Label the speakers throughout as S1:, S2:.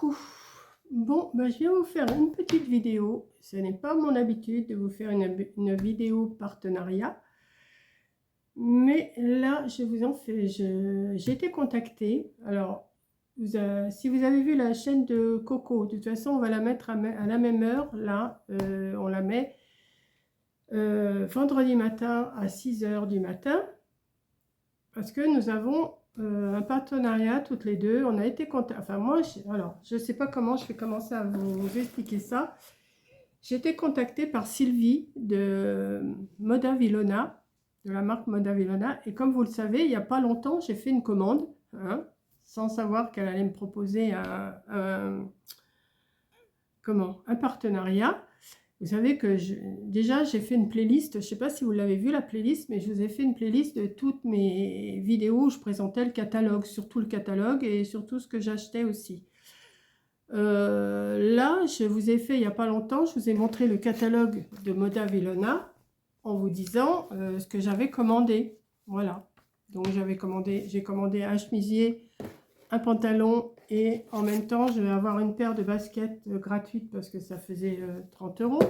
S1: coucou. Bon, je vais vous faire une petite vidéo. Ce n'est pas mon habitude de vous faire une vidéo partenariat. Mais là, je vous en fais. J'ai été contactée. Alors, si vous avez vu la chaîne de Coco, de toute façon, on va la mettre à la même heure. Là, on la met vendredi matin à 6 h du matin. Parce que nous avons un partenariat toutes les deux. On a été contactés. Enfin, moi, alors, je ne sais pas comment je vais commencer à vous expliquer ça. J'ai été contactée par Sylvie de Moda Vilona, de la marque Moda Vilona. Et comme vous le savez, il n'y a pas longtemps, j'ai fait une commande, hein, sans savoir qu'elle allait me proposer un partenariat. Vous savez que déjà j'ai fait une playlist, je ne sais pas si vous l'avez vu la playlist, mais je vous ai fait une playlist de toutes mes vidéos où je présentais le catalogue, surtout le catalogue et surtout ce que j'achetais aussi. Là, je vous ai fait il n'y a pas longtemps, je vous ai montré le catalogue de Moda Vilona en vous disant ce que j'avais commandé. Voilà, donc j'ai commandé un chemisier, un pantalon et en même temps je vais avoir une paire de baskets gratuites parce que ça faisait 30 €.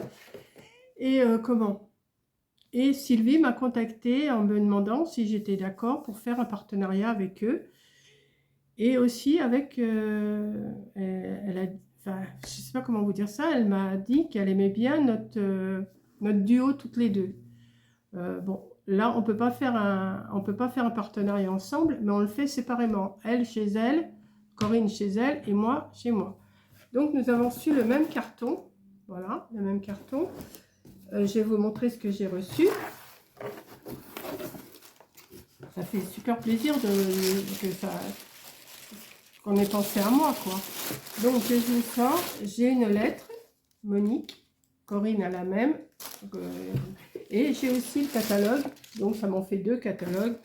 S1: Et Sylvie m'a contacté en me demandant si j'étais d'accord pour faire un partenariat avec eux et aussi avec enfin, je sais pas comment vous dire ça, elle m'a dit qu'elle aimait bien notre duo toutes les deux. Bon, là on peut pas faire un partenariat ensemble, mais on le fait séparément. Elle chez elle, Corinne chez elle et moi chez moi. Donc nous avons reçu le même carton. Voilà, le même carton. Je vais vous montrer ce que j'ai reçu. Ça fait super plaisir qu'on ait pensé à moi, quoi. Donc je vous sors, j'ai une lettre, Monique, Corinne a la même. Et j'ai aussi le catalogue, donc ça m'en fait deux catalogues,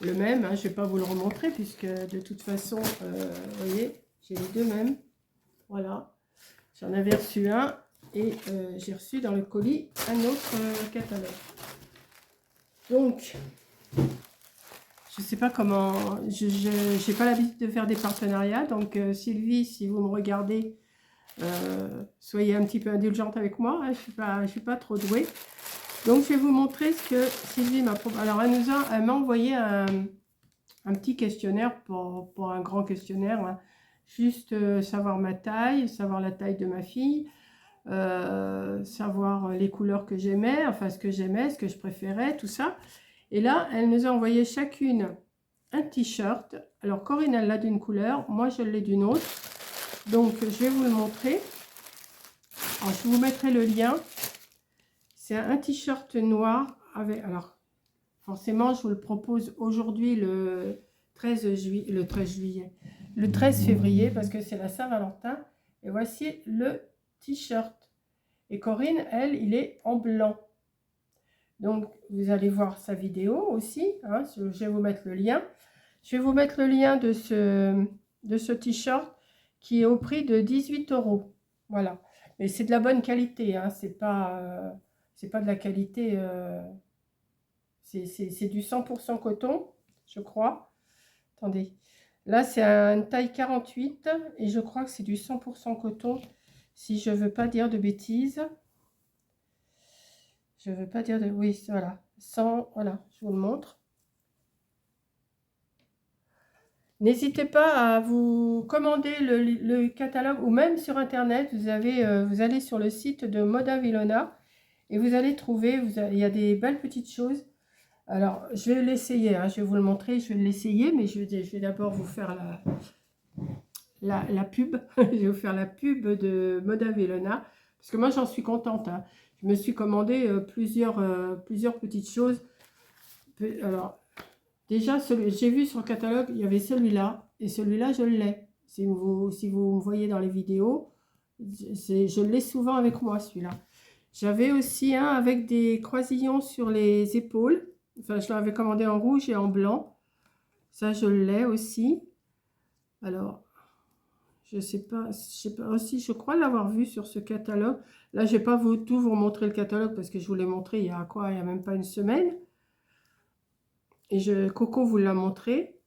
S1: le même, hein, je ne vais pas vous le remontrer puisque de toute façon, vous voyez, j'ai les deux mêmes, voilà, j'en avais reçu un et j'ai reçu dans le colis un autre catalogue. Donc, je ne sais pas comment, je n'ai pas l'habitude de faire des partenariats, donc Sylvie, si vous me regardez, soyez un petit peu indulgente avec moi, hein, je suis pas trop douée. Donc, je vais vous montrer ce que Sylvie m'a proposé. Alors, elle m'a envoyé un petit questionnaire, pour un grand questionnaire, hein. Juste savoir ma taille, savoir la taille de ma fille, savoir les couleurs que j'aimais, enfin ce que j'aimais, ce que je préférais, tout ça. Et là, elle nous a envoyé chacune un t-shirt. Alors, Corinne, elle l'a d'une couleur, moi je l'ai d'une autre. Donc, je vais vous le montrer. Alors, je vous mettrai le lien. C'est un t-shirt noir avec, alors forcément je vous le propose aujourd'hui le 13 février parce que c'est la Saint-Valentin. Et voici le t-shirt. Et Corinne, elle, il est en blanc. Donc vous allez voir sa vidéo aussi, hein, je vais vous mettre le lien. Je vais vous mettre le lien de ce t-shirt qui est au prix de 18 €. Voilà. Mais c'est de la bonne qualité, hein, c'est pas de la qualité, c'est du 100% coton, je crois. Attendez, là c'est une taille 48 et je crois que c'est du 100% coton, si je veux pas dire de bêtises. Je veux pas dire de... Oui, voilà, voilà, je vous le montre. N'hésitez pas à vous commander le catalogue ou même sur internet, vous allez sur le site de Moda Vilona et vous allez trouver, il y a des belles petites choses. Alors, je vais l'essayer, hein, je vais vous le montrer, je vais l'essayer, mais je vais d'abord vous faire la pub. Je vais vous faire la pub de Moda Vilona, parce que moi, j'en suis contente, hein. Je me suis commandé plusieurs petites choses. Alors, déjà, j'ai vu sur le catalogue, il y avait celui-là, et celui-là, je l'ai. Si vous me voyez dans les vidéos, je l'ai souvent avec moi, celui-là. J'avais aussi un avec des croisillons sur les épaules. Enfin, je l'avais commandé en rouge et en blanc. Ça, je l'ai aussi. Alors, je sais pas aussi, je crois l'avoir vu sur ce catalogue. Là, je vais pas tout vous montrer le catalogue parce que je vous l'ai montré il y a quoi? Il y a même pas une semaine. Et Coco vous l'a montré.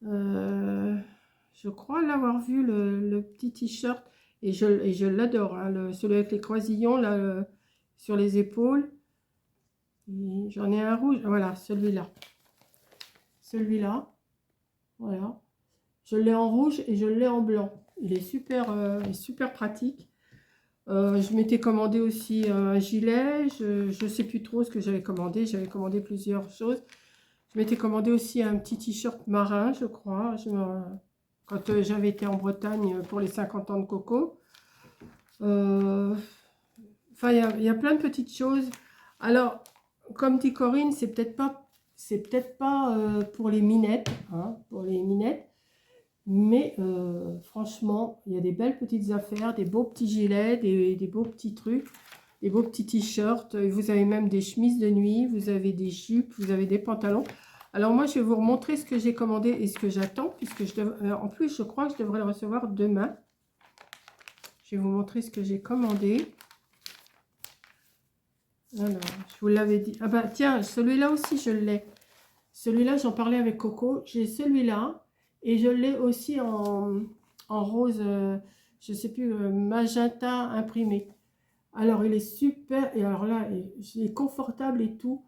S1: Je je crois l'avoir vu, le petit t-shirt. Et je l'adore, hein, celui avec les croisillons, là, sur les épaules. J'en ai un rouge, voilà, celui-là. Celui-là, voilà. Je l'ai en rouge et je l'ai en blanc. Il est super pratique. Je m'étais commandé aussi un gilet. Je ne sais plus trop ce que j'avais commandé. J'avais commandé plusieurs choses. Je m'étais commandé aussi un petit t-shirt marin, je crois. Quand j'avais été en Bretagne pour les 50 ans de Coco. Enfin, il y a plein de petites choses. Alors, comme dit Corinne, c'est peut-être pas pour les minettes, hein, mais franchement, il y a des belles petites affaires, des beaux petits gilets, des beaux petits trucs, des beaux petits t-shirts. Vous avez même des chemises de nuit, vous avez des jupes, vous avez des pantalons. Alors moi, je vais vous remontrer ce que j'ai commandé et ce que j'attends, puisque en plus, je crois que je devrais le recevoir demain. Je vais vous montrer ce que j'ai commandé. Alors, je vous l'avais dit. Ah bah tiens, celui-là aussi, je l'ai. Celui-là, j'en parlais avec Coco. J'ai celui-là et je l'ai aussi en rose, je ne sais plus, magenta imprimé. Alors, il est super. Et alors là, il est confortable et tout.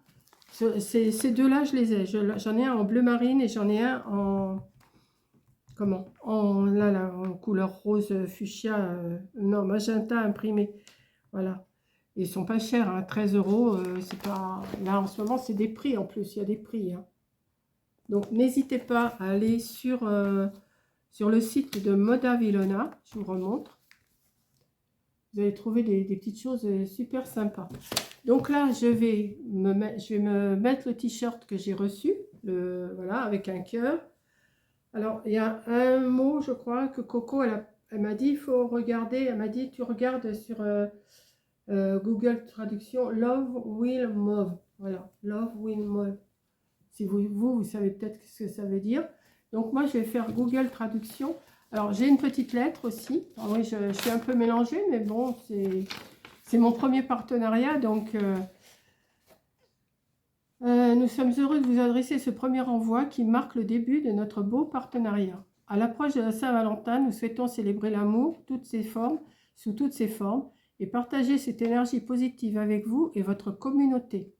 S1: Ces deux-là, je les ai. J'en ai un en bleu marine et j'en ai un en... Comment? En couleur rose fuchsia. Non, magenta imprimé. Voilà. Ils sont pas chers, hein, 13 €. C'est pas... Là, en ce moment, c'est des prix en plus. Il y a des prix. Hein. Donc, n'hésitez pas à aller sur le site de Moda Vilona. Je vous remontre. Vous allez trouver des petites choses super sympas. Donc là, je vais me mettre le t-shirt que j'ai reçu. Voilà, avec un cœur. Alors, il y a un mot, je crois, que Coco, elle m'a dit, il faut regarder. Elle m'a dit, tu regardes sur... Google Traduction, Love Will Move. Voilà, Love Will Move. Si vous savez peut-être ce que ça veut dire. Donc moi, je vais faire Google Traduction. Alors, j'ai une petite lettre aussi. Alors, oui, je suis un peu mélangée, mais bon, c'est mon premier partenariat. Donc, nous sommes heureux de vous adresser ce premier envoi qui marque le début de notre beau partenariat. À l'approche de la Saint-Valentin, nous souhaitons célébrer l'amour sous toutes ses formes, et partager cette énergie positive avec vous et votre communauté.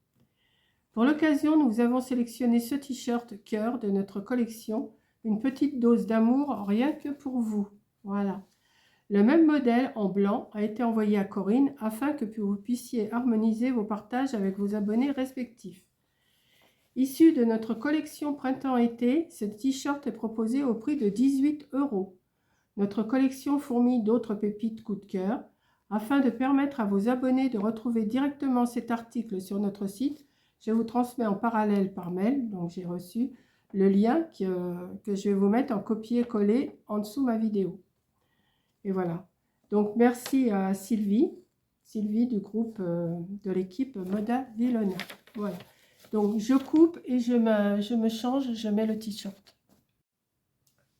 S1: Pour l'occasion, nous avons sélectionné ce t-shirt cœur de notre collection, une petite dose d'amour rien que pour vous. Voilà. Le même modèle en blanc a été envoyé à Corinne afin que vous puissiez harmoniser vos partages avec vos abonnés respectifs. Issu de notre collection printemps-été, ce t-shirt est proposé au prix de 18 €. Notre collection fourmille d'autres pépites coup de cœur. Afin de permettre à vos abonnés de retrouver directement cet article sur notre site, je vous transmets en parallèle par mail, donc j'ai reçu le lien que je vais vous mettre en copier-coller en dessous ma vidéo. Et voilà. Donc merci à Sylvie du groupe de l'équipe Moda Vilona. Voilà. Donc je coupe et je me change, je mets le t-shirt.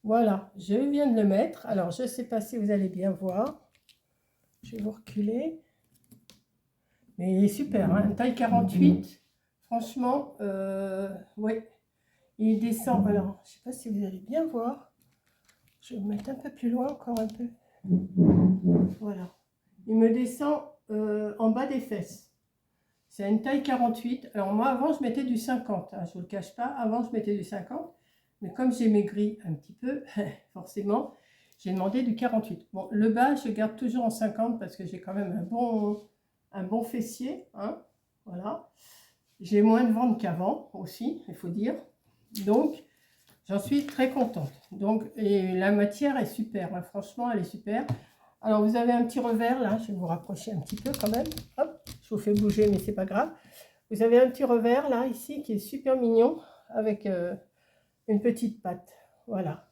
S1: Voilà, je viens de le mettre. Alors je ne sais pas si vous allez bien voir. Je vais vous reculer. Mais il est super, hein, taille 48. Franchement, ouais, il descend. Alors, je ne sais pas si vous allez bien voir. Je vais me mettre un peu plus loin, encore un peu. Voilà. Il me descend en bas des fesses. C'est une taille 48. Alors moi, avant, je mettais du 50. Hein, je ne vous le cache pas. Avant, je mettais du 50. Mais comme j'ai maigri un petit peu, forcément, j'ai demandé du 48. Bon, le bas, je garde toujours en 50 parce que j'ai quand même un bon fessier. Hein, voilà. J'ai moins de ventre qu'avant aussi, il faut dire. Donc, j'en suis très contente. Donc, et la matière est super. Hein, franchement, elle est super. Alors, vous avez un petit revers là. Je vais vous rapprocher un petit peu quand même. Hop, je vous fais bouger, mais c'est pas grave. Vous avez un petit revers là, ici, qui est super mignon avec... une petite patte, voilà.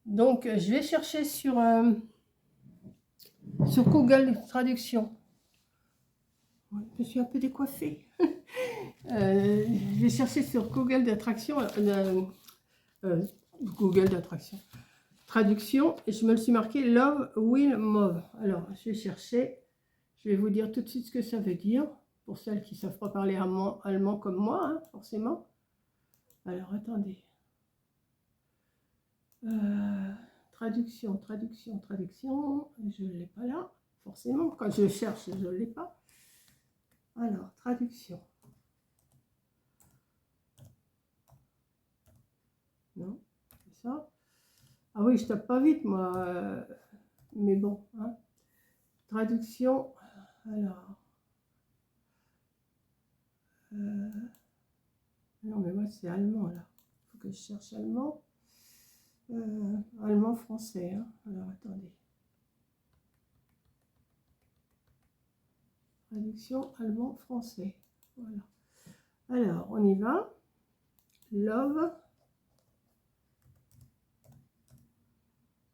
S1: Donc, je vais chercher sur Google Traduction. Je me suis un peu décoiffée. Je vais chercher sur Google d'attraction, Google d'attraction, traduction, et je me le suis marqué Love Will Move. Alors, je vais chercher. Je vais vous dire tout de suite ce que ça veut dire pour celles qui ne savent pas parler allemand comme moi, hein, forcément. Alors, attendez. traduction, je ne l'ai pas là, forcément, quand je cherche, je ne l'ai pas. Alors, traduction. Non, c'est ça. Ah oui, je tape pas vite, moi, mais bon, hein. Traduction, alors... non, mais moi, c'est allemand, là. Il faut que je cherche allemand. Allemand-français, hein. Alors, attendez. Traduction allemand-français. Voilà. Alors, on y va. Love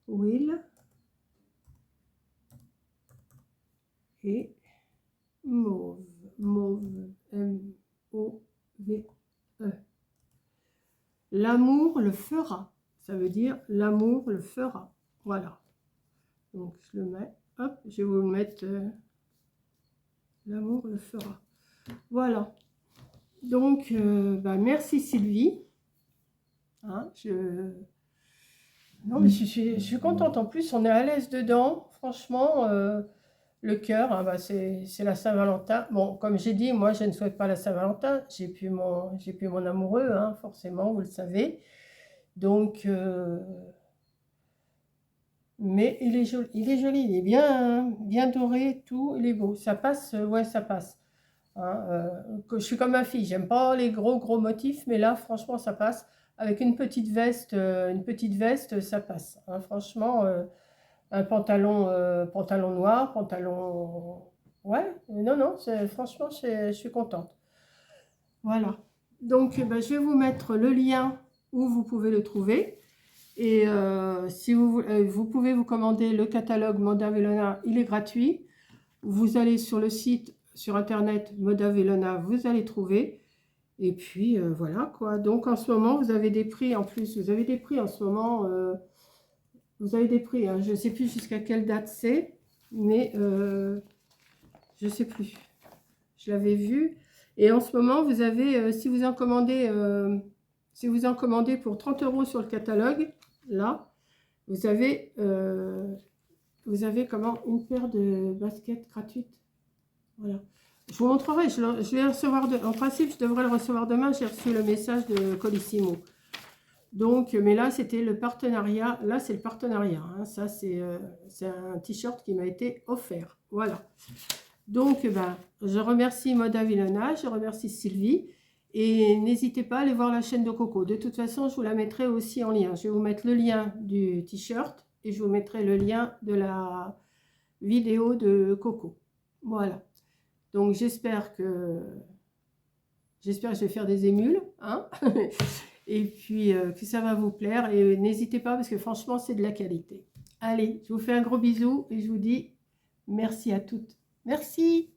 S1: will et mauve. Mauve. M-O-V-E. L'amour le fera. Ça veut dire l'amour le fera. Voilà. Donc, je le mets. Hop, je vais vous le mettre. L'amour le fera. Voilà. Donc, bah, merci Sylvie. Hein, non, mais je suis contente. En plus, on est à l'aise dedans. Franchement, le cœur, hein, bah, c'est la Saint-Valentin. Bon, comme j'ai dit, moi, je ne souhaite pas la Saint-Valentin. J'ai plus mon amoureux, hein, forcément, vous le savez. Donc, mais il est joli, il est bien doré, tout, il est beau. Ça passe, ouais, ça passe. Hein, je suis comme ma fille, j'aime pas les gros motifs, mais là, franchement, ça passe. Avec une petite veste, ça passe. Hein, franchement, un pantalon noir, pantalon... Ouais, non, franchement, je suis contente. Voilà. Donc, ben, je vais vous mettre le lien où vous pouvez le trouver. Et si vous pouvez vous commander le catalogue Moda Vellona, il est gratuit. Vous allez sur le site, sur internet Moda Vellona, vous allez trouver. Et puis voilà quoi. Donc en ce moment, vous avez des prix en plus. Vous avez des prix en ce moment. Vous avez des prix. Hein. Je ne sais plus jusqu'à quelle date c'est. Mais je ne sais plus. Je l'avais vu. Et en ce moment, vous avez, si vous en commandez pour 30 € sur le catalogue, là, vous avez comment une paire de baskets gratuites. Voilà. Je vous montrerai, je vais recevoir, en principe, je devrais le recevoir demain, j'ai reçu le message de Colissimo. Donc, mais là, c'était le partenariat, là, c'est le partenariat. Hein. Ça, c'est un t-shirt qui m'a été offert. Voilà. Donc, ben, je remercie Moda Vellona, je remercie Sylvie. Et n'hésitez pas à aller voir la chaîne de Coco. De toute façon, je vous la mettrai aussi en lien. Je vais vous mettre le lien du t-shirt et je vous mettrai le lien de la vidéo de Coco. Voilà. Donc, j'espère que je vais faire des émules. Hein. Et puis, que ça va vous plaire. Et n'hésitez pas parce que franchement, c'est de la qualité. Allez, je vous fais un gros bisou et je vous dis merci à toutes. Merci.